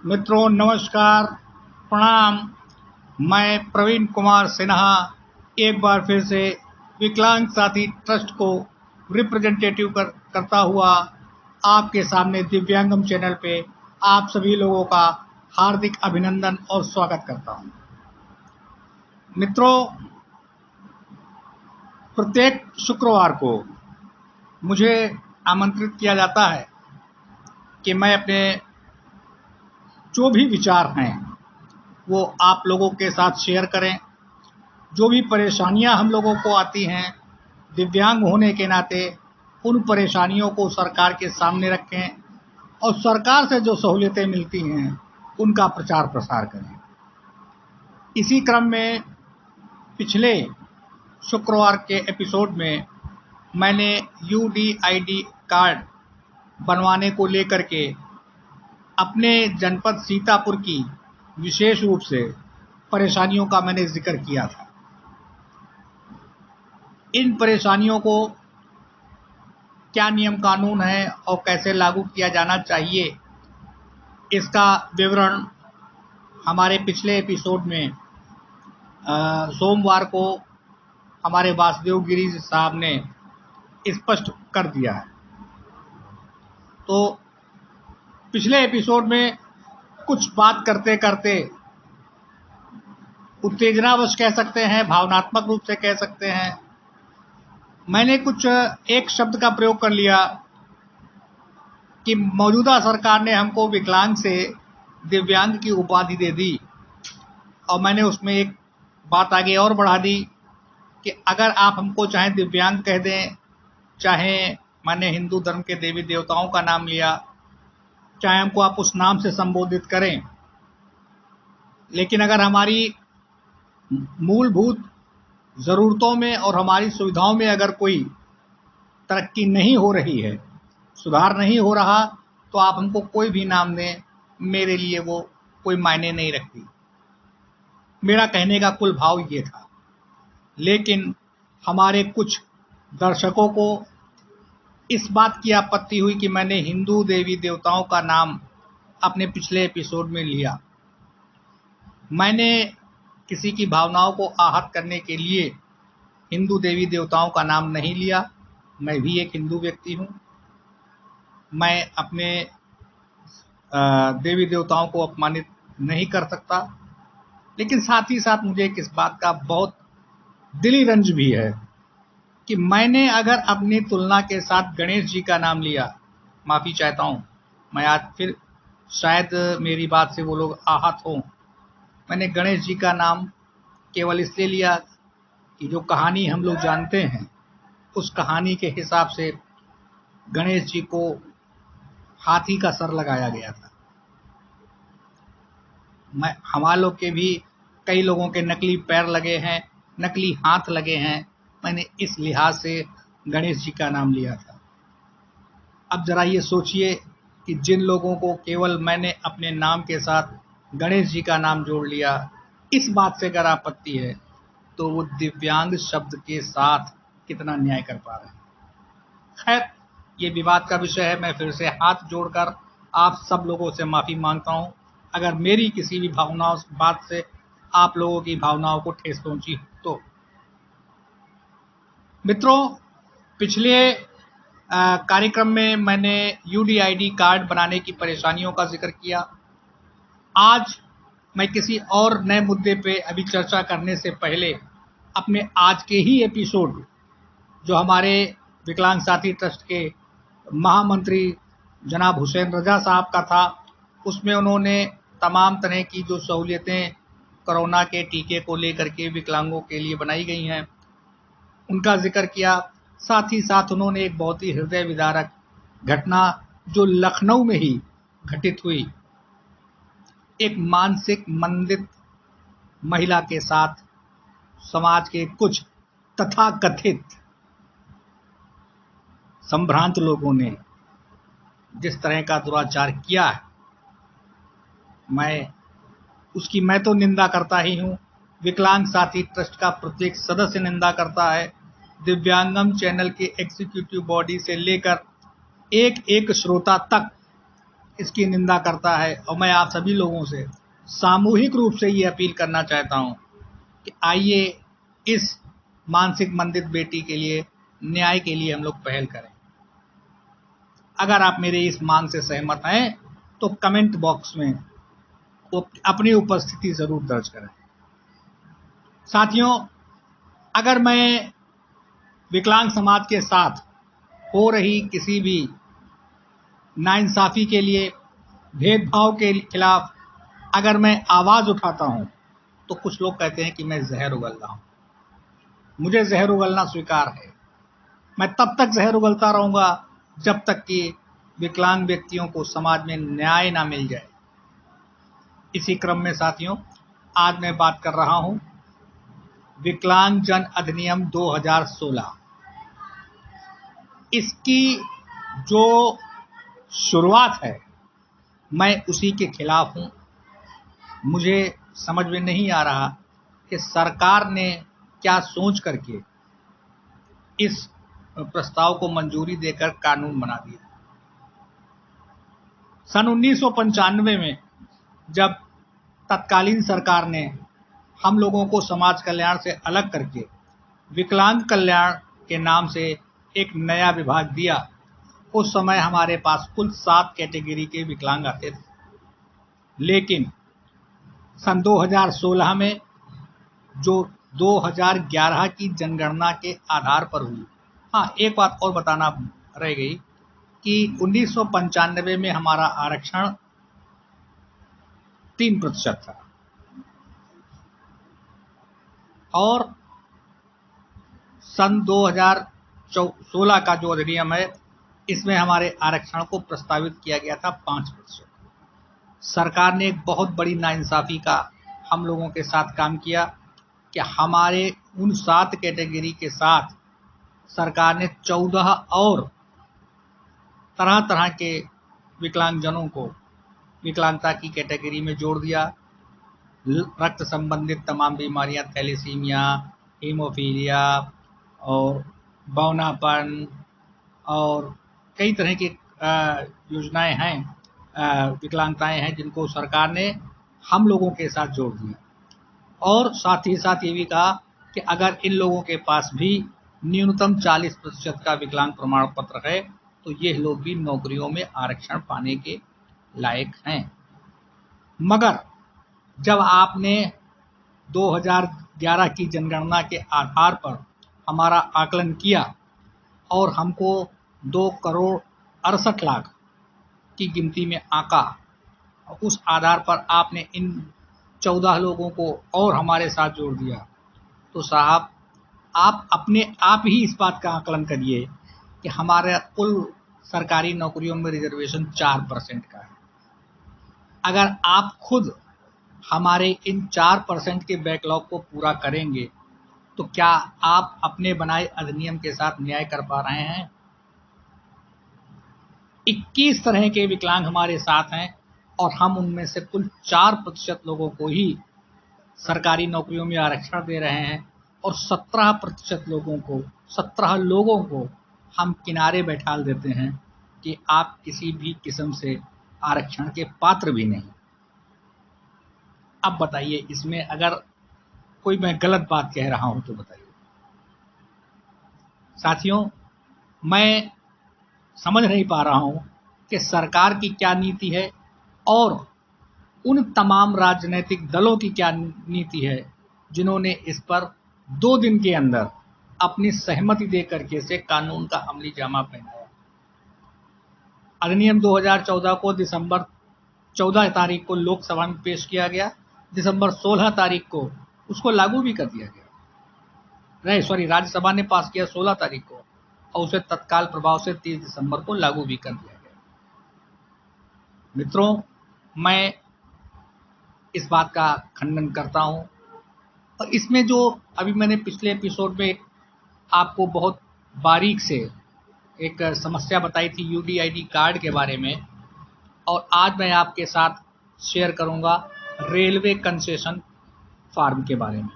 मित्रों नमस्कार, प्रणाम। मैं प्रवीण कुमार सिन्हा एक बार फिर से विकलांग साथी ट्रस्ट को रिप्रेजेंटेटिव करता हुआ आपके सामने दिव्यांगम चैनल पे आप सभी लोगों का हार्दिक अभिनंदन और स्वागत करता हूं। मित्रों, प्रत्येक शुक्रवार को मुझे आमंत्रित किया जाता है कि मैं अपने जो भी विचार हैं वो आप लोगों के साथ शेयर करें। जो भी परेशानियां हम लोगों को आती हैं दिव्यांग होने के नाते, उन परेशानियों को सरकार के सामने रखें और सरकार से जो सहूलियतें मिलती हैं उनका प्रचार प्रसार करें। इसी क्रम में पिछले शुक्रवार के एपिसोड में मैंने यूडीआईडी कार्ड बनवाने को लेकर के अपने जनपद सीतापुर की विशेष रूप से परेशानियों का मैंने जिक्र किया था। इन परेशानियों को क्या नियम कानून है और कैसे लागू किया जाना चाहिए, इसका विवरण हमारे पिछले एपिसोड में सोमवार को हमारे वासुदेव गिरी साहब ने स्पष्ट कर दिया है। तो पिछले एपिसोड में कुछ बात करते करते उत्तेजनावश कह सकते हैं, भावनात्मक रूप से कह सकते हैं, मैंने कुछ एक शब्द का प्रयोग कर लिया कि मौजूदा सरकार ने हमको विकलांग से दिव्यांग की उपाधि दे दी। और मैंने उसमें एक बात आगे और बढ़ा दी कि अगर आप हमको चाहे दिव्यांग कह दें, चाहे मैंने हिंदू धर्म के देवी देवताओं का नाम लिया, चाहे हमको आप उस नाम से संबोधित करें, लेकिन अगर हमारी मूलभूत ज़रूरतों में और हमारी सुविधाओं में अगर कोई तरक्की नहीं हो रही है, सुधार नहीं हो रहा, तो आप हमको कोई भी नाम दें, मेरे लिए वो कोई मायने नहीं रखती। मेरा कहने का कुल भाव ये था। लेकिन हमारे कुछ दर्शकों को इस बात की आपत्ति हुई कि मैंने हिंदू देवी देवताओं का नाम अपने पिछले एपिसोड में लिया। मैंने किसी की भावनाओं को आहत करने के लिए हिंदू देवी देवताओं का नाम नहीं लिया। मैं भी एक हिंदू व्यक्ति हूँ। मैं अपने देवी देवताओं को अपमानित नहीं कर सकता, लेकिन साथ ही साथ मुझे इस बात का बहुत दिली रंज भी है कि मैंने अगर अपनी तुलना के साथ गणेश जी का नाम लिया, माफ़ी चाहता हूँ, मैं आज फिर शायद मेरी बात से वो लोग आहत हों, मैंने गणेश जी का नाम केवल इसलिए लिया कि जो कहानी हम लोग जानते हैं उस कहानी के हिसाब से गणेश जी को हाथी का सर लगाया गया था। हमारे लोग के भी कई लोगों के नकली पैर लगे हैं, नकली हाथ लगे हैं। मैंने इस लिहाज से गणेश जी का नाम लिया था। अब जरा ये सोचिए कि जिन लोगों को केवल मैंने अपने नाम के साथ गणेश जी का नाम जोड़ लिया, इस बात से अगर आपत्ति है तो वो दिव्यांग शब्द के साथ कितना न्याय कर पा रहे हैं। खैर, ये विवाद का विषय है। मैं फिर से हाथ जोड़कर आप सब लोगों से माफ़ी मांगता हूँ अगर मेरी किसी भी बात से आप लोगों की भावनाओं को ठेस पहुंची तो। मित्रों, पिछले कार्यक्रम में मैंने यूडीआईडी कार्ड बनाने की परेशानियों का जिक्र किया। आज मैं किसी और नए मुद्दे पे अभी चर्चा करने से पहले अपने आज के ही एपिसोड, जो हमारे विकलांग साथी ट्रस्ट के महामंत्री जनाब हुसैन रजा साहब का था, उसमें उन्होंने तमाम तरह की जो सहूलियतें कोरोना के टीके को लेकर के विकलांगों के लिए बनाई गई हैं उनका जिक्र किया। साथ ही साथ उन्होंने एक बहुत ही हृदय विदारक घटना जो लखनऊ में ही घटित हुई, एक मानसिक मंदित महिला के साथ समाज के कुछ तथाकथित संभ्रांत लोगों ने जिस तरह का दुराचार किया है, मैं तो निंदा करता ही हूँ। विकलांग साथी ट्रस्ट का प्रत्येक सदस्य निंदा करता है। दिव्यांगम चैनल के एग्जीक्यूटिव बॉडी से लेकर एक एक श्रोता तक इसकी निंदा करता है। और मैं आप सभी लोगों से सामूहिक रूप से ये अपील करना चाहता हूँ कि आइए इस मानसिक मंदित बेटी के लिए, न्याय के लिए हम लोग पहल करें। अगर आप मेरे इस मांग से सहमत हैं तो कमेंट बॉक्स में वो अपनी उपस्थिति जरूर दर्ज करें। साथियों, अगर मैं विकलांग समाज के साथ हो रही किसी भी नाइंसाफी के लिए, भेदभाव के खिलाफ अगर मैं आवाज उठाता हूं तो कुछ लोग कहते हैं कि मैं जहर उगल रहा हूं। मुझे जहर उगलना स्वीकार है। मैं तब तक जहर उगलता रहूंगा जब तक कि विकलांग व्यक्तियों को समाज में न्याय ना मिल जाए। इसी क्रम में साथियों, आज मैं बात कर रहा हूं विकलांग जन अधिनियम 2016। इसकी जो शुरुआत है, मैं उसी के खिलाफ हूं। मुझे समझ में नहीं आ रहा कि सरकार ने क्या सोच करके इस प्रस्ताव को मंजूरी देकर कानून बना दिया। सन 1995 में जब तत्कालीन सरकार ने हम लोगों को समाज कल्याण से अलग करके विकलांग कल्याण के नाम से एक नया विभाग दिया, उस समय हमारे पास कुल 7 कैटेगरी के विकलांग आते थे। लेकिन सन 2016 में जो 2011 की जनगणना के आधार पर हुई, हाँ, एक बात और बताना रह गई कि 1995 में हमारा आरक्षण 3% था और सन 2016 का जो अधिनियम है, इसमें हमारे आरक्षण को प्रस्तावित किया गया था 5%। सरकार ने एक बहुत बड़ी नाइंसाफी का हम लोगों के साथ काम किया कि हमारे उन 7 कैटेगरी के साथ सरकार ने 14 और तरह तरह के विकलांगजनों को विकलांगता की कैटेगरी में जोड़ दिया। रक्त संबंधित तमाम बीमारियां, थैलेसीमिया, हीमोफीलिया और बौनापन और कई तरह की योजनाएं हैं, विकलांगताएं हैं, जिनको सरकार ने हम लोगों के साथ जोड़ दिया। और साथ ही साथ ये भी कहा कि अगर इन लोगों के पास भी न्यूनतम 40% का विकलांग प्रमाण पत्र है तो ये लोग भी नौकरियों में आरक्षण पाने के लायक हैं। मगर जब आपने 2011 की जनगणना के आधार पर हमारा आकलन किया और हमको 2,68,00,000 की गिनती में आंका, उस आधार पर आपने इन 14 लोगों को और हमारे साथ जोड़ दिया, तो साहब आप अपने आप ही इस बात का आकलन करिए कि हमारे कुल सरकारी नौकरियों में रिजर्वेशन 4% का है। अगर आप खुद हमारे इन 4% के बैकलॉग को पूरा करेंगे तो क्या आप अपने बनाए अधिनियम के साथ न्याय कर पा रहे हैं? 21 तरह के विकलांग हमारे साथ हैं और हम उनमें से कुल 4% लोगों को ही सरकारी नौकरियों में आरक्षण दे रहे हैं और 17% लोगों को हम किनारे बैठा देते हैं कि आप किसी भी किस्म से आरक्षण के पात्र भी नहीं। अब बताइए, इसमें अगर कोई मैं गलत बात कह रहा हूं तो बताइए। साथियों, मैं समझ नहीं पा रहा हूं कि सरकार की क्या नीति है और उन तमाम राजनीतिक दलों की क्या नीति है जिन्होंने इस पर 2 दिन के अंदर अपनी सहमति दे करके से कानून का अमली जामा पहनाया। अधिनियम 2014 को दिसंबर 14 तारीख को लोकसभा में पेश किया गया, दिसंबर 16 तारीख को उसको लागू भी कर दिया गया। राज्यसभा ने पास किया 16 तारीख को और उसे तत्काल प्रभाव से 30 दिसंबर को लागू भी कर दिया गया। मित्रों, मैं इस बात का खंडन करता हूं और इसमें जो अभी मैंने पिछले एपिसोड में आपको बहुत बारीक से एक समस्या बताई थी यूडीआईडी कार्ड के बारे में, और आज मैं आपके साथ शेयर करूंगा रेलवे कंसेशन फार्म के बारे में।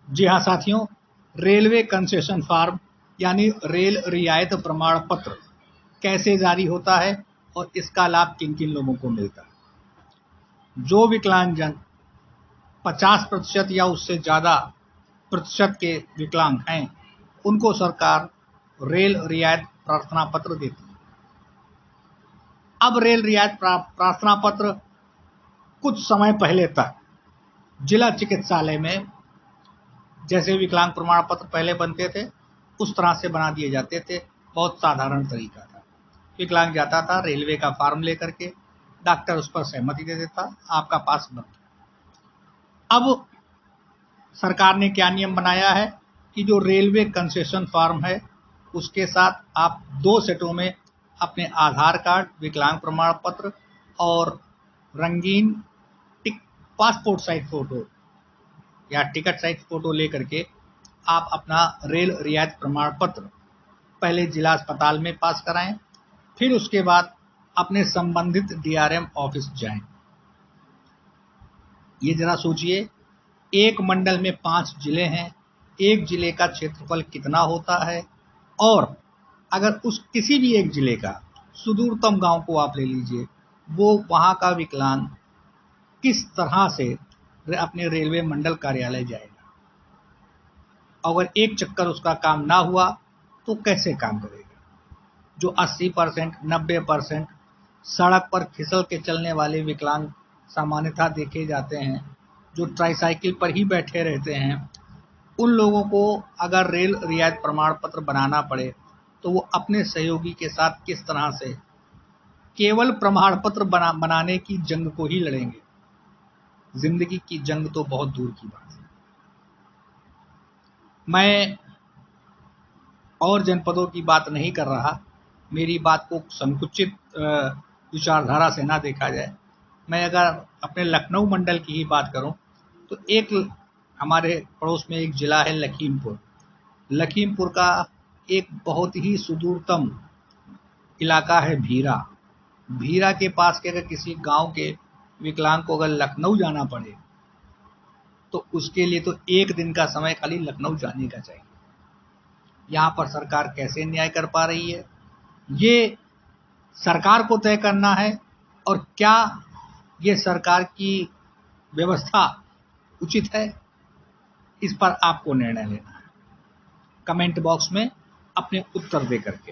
जी हाँ साथियों, रेलवे कंसेशन फार्म यानी रेल रियायत प्रमाण पत्र कैसे जारी होता है और इसका लाभ किन किन लोगों को मिलता है। जो विकलांगजन 50% या उससे ज़्यादा प्रतिशत के विकलांग हैं, उनको सरकार रेल रियायत प्रार्थना पत्र देती है। अब रेल रियायत प्रार्थना पत्र कुछ समय पहले तक जिला चिकित्सालय में जैसे विकलांग प्रमाण पत्र पहले बनते थे उस तरह से बना दिए जाते थे। बहुत साधारण तरीका था। विकलांग जाता था, रेलवे का फॉर्म लेकर के, डॉक्टर उस पर सहमति दे देता, आपका पास बन गया। अब सरकार ने क्या नियम बनाया है कि जो रेलवे कंसेशन फॉर्म है उसके साथ आप 2 सेटों में अपने आधार कार्ड, विकलांग प्रमाण पत्र और रंगीन पासपोर्ट साइज फोटो या टिकट साइज फोटो लेकर के आप अपना रेल रियायत प्रमाण पत्र पहले जिला अस्पताल में पास कराएं, फिर उसके बाद अपने संबंधित डीआरएम ऑफिस जाएं। ये जरा सोचिए, एक मंडल में 5 जिले हैं, एक जिले का क्षेत्रफल कितना होता है, और अगर उस किसी भी एक जिले का सुदूरतम गांव को आप ले लीजिए, वो वहां का विकलांग किस तरह से अपने रेलवे मंडल कार्यालय जाएगा। अगर एक चक्कर उसका काम ना हुआ तो कैसे काम करेगा। जो 80%, 90% सड़क पर फिसल के चलने वाले विकलांग सामान्यतः देखे जाते हैं, जो ट्राईसाइकिल पर ही बैठे रहते हैं, उन लोगों को अगर रेल रियायत प्रमाण पत्र बनाना पड़े तो वो अपने सहयोगी के साथ किस तरह से केवल प्रमाण पत्र बनाने की जंग को ही लड़ेंगे। जिंदगी की जंग तो बहुत दूर की बात है। मैं और जनपदों की बात नहीं कर रहा, मेरी बात को संकुचित विचारधारा से ना देखा जाए। मैं अगर अपने लखनऊ मंडल की ही बात करूं तो एक हमारे पड़ोस में एक जिला है लखीमपुर। लखीमपुर का एक बहुत ही सुदूरतम इलाका है भीरा। भीरा के पास के अगर किसी गांव के विकलांग को अगर लखनऊ जाना पड़े तो उसके लिए तो 1 दिन का समय खाली लखनऊ जाने का चाहिए। यहाँ पर सरकार कैसे न्याय कर पा रही है, ये सरकार को तय करना है। और क्या ये सरकार की व्यवस्था उचित है, इस पर आपको निर्णय लेना है कमेंट बॉक्स में अपने उत्तर दे करके।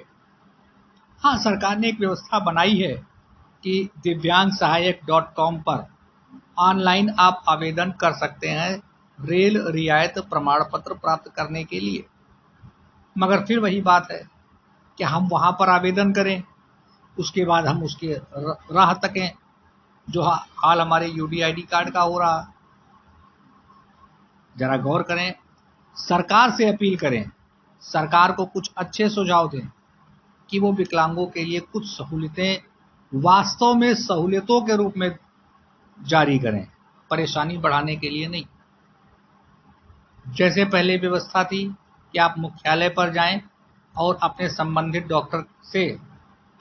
हाँ, सरकार ने एक व्यवस्था बनाई है कि divyangsahayak.com पर ऑनलाइन आप आवेदन कर सकते हैं रेल रियायत प्रमाण पत्र प्राप्त करने के लिए। मगर फिर वही बात है कि हम वहाँ पर आवेदन करें, उसके बाद हम उसके राह तकें, जो हाल हमारे यूडीआईडी कार्ड का हो रहा। जरा गौर करें, सरकार से अपील करें, सरकार को कुछ अच्छे सुझाव दें कि वो विकलांगों के लिए कुछ सहूलियतें वास्तव में सहूलियतों के रूप में जारी करें, परेशानी बढ़ाने के लिए नहीं। जैसे पहले व्यवस्था थी कि आप मुख्यालय पर जाएं और अपने संबंधित डॉक्टर से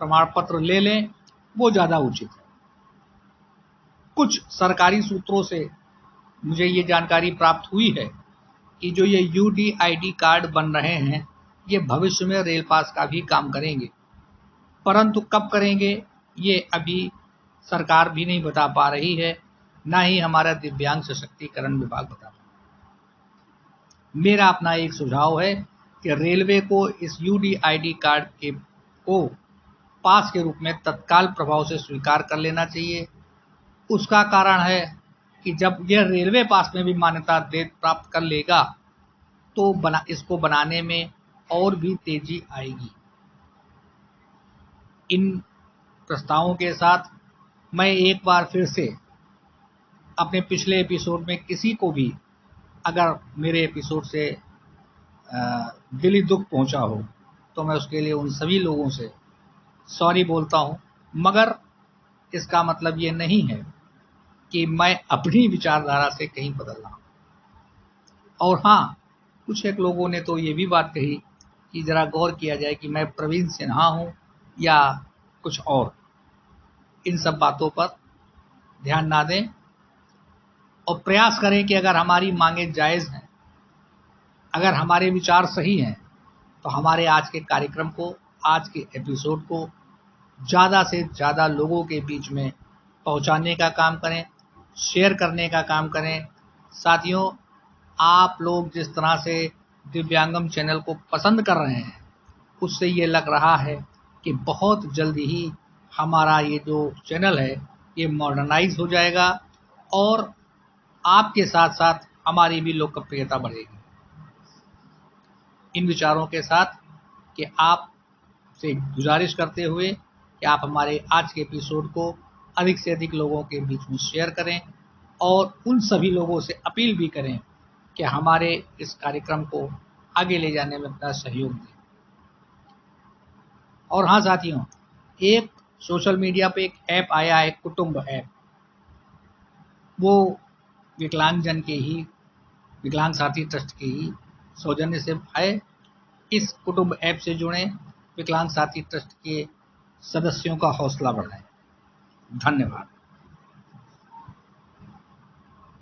प्रमाण पत्र ले लें, वो ज़्यादा उचित है। कुछ सरकारी सूत्रों से मुझे ये जानकारी प्राप्त हुई है कि जो ये यूडीआईडी कार्ड बन रहे हैं, ये भविष्य में रेल पास का भी काम करेंगे, परंतु कब करेंगे ये अभी सरकार भी नहीं बता पा रही है, ना ही हमारा दिव्यांग सशक्तिकरण विभाग बता पा रहा। मेरा अपना एक सुझाव है कि रेलवे को इस यूडीआईडी कार्ड को पास के रूप में तत्काल प्रभाव से स्वीकार कर लेना चाहिए। उसका कारण है कि जब यह रेलवे पास में भी मान्यता प्राप्त कर लेगा तो इसको बनाने में और भी तेजी आएगी। इन प्रस्तावों के साथ मैं एक बार फिर से अपने पिछले एपिसोड में किसी को भी अगर मेरे एपिसोड से दिली दुख पहुंचा हो तो मैं उसके लिए उन सभी लोगों से सॉरी बोलता हूं। मगर इसका मतलब ये नहीं है कि मैं अपनी विचारधारा से कहीं बदल रहा हूं। और हाँ, कुछ एक लोगों ने तो ये भी बात कही कि जरा गौर किया जाए कि मैं प्रवीण सिन्हा हूं या कुछ और। इन सब बातों पर ध्यान ना दें और प्रयास करें कि अगर हमारी मांगें जायज़ हैं, अगर हमारे विचार सही हैं, तो हमारे आज के कार्यक्रम को, आज के एपिसोड को ज़्यादा से ज़्यादा लोगों के बीच में पहुंचाने का काम करें, शेयर करने का काम करें। साथियों, आप लोग जिस तरह से दिव्यांगम चैनल को पसंद कर रहे हैं, उससे ये लग रहा है कि बहुत जल्दी ही हमारा ये जो चैनल है ये मॉडर्नाइज हो जाएगा और आपके साथ साथ हमारी भी लोकप्रियता बढ़ेगी। इन विचारों के साथ कि आप से गुजारिश करते हुए कि आप हमारे आज के एपिसोड को अधिक से अधिक लोगों के बीच में शेयर करें और उन सभी लोगों से अपील भी करें कि हमारे इस कार्यक्रम को आगे ले जाने में अपना सहयोग दें। और हाँ साथियों, एक सोशल मीडिया पे एक ऐप आया है, कुटुंब ऐप। वो विकलांगजन के ही, विकलांग साथी ट्रस्ट के ही सौजन्य से है। इस कुटुंब ऐप से जुड़ें, विकलांग साथी ट्रस्ट के सदस्यों का हौसला बढ़ाएं। धन्यवाद।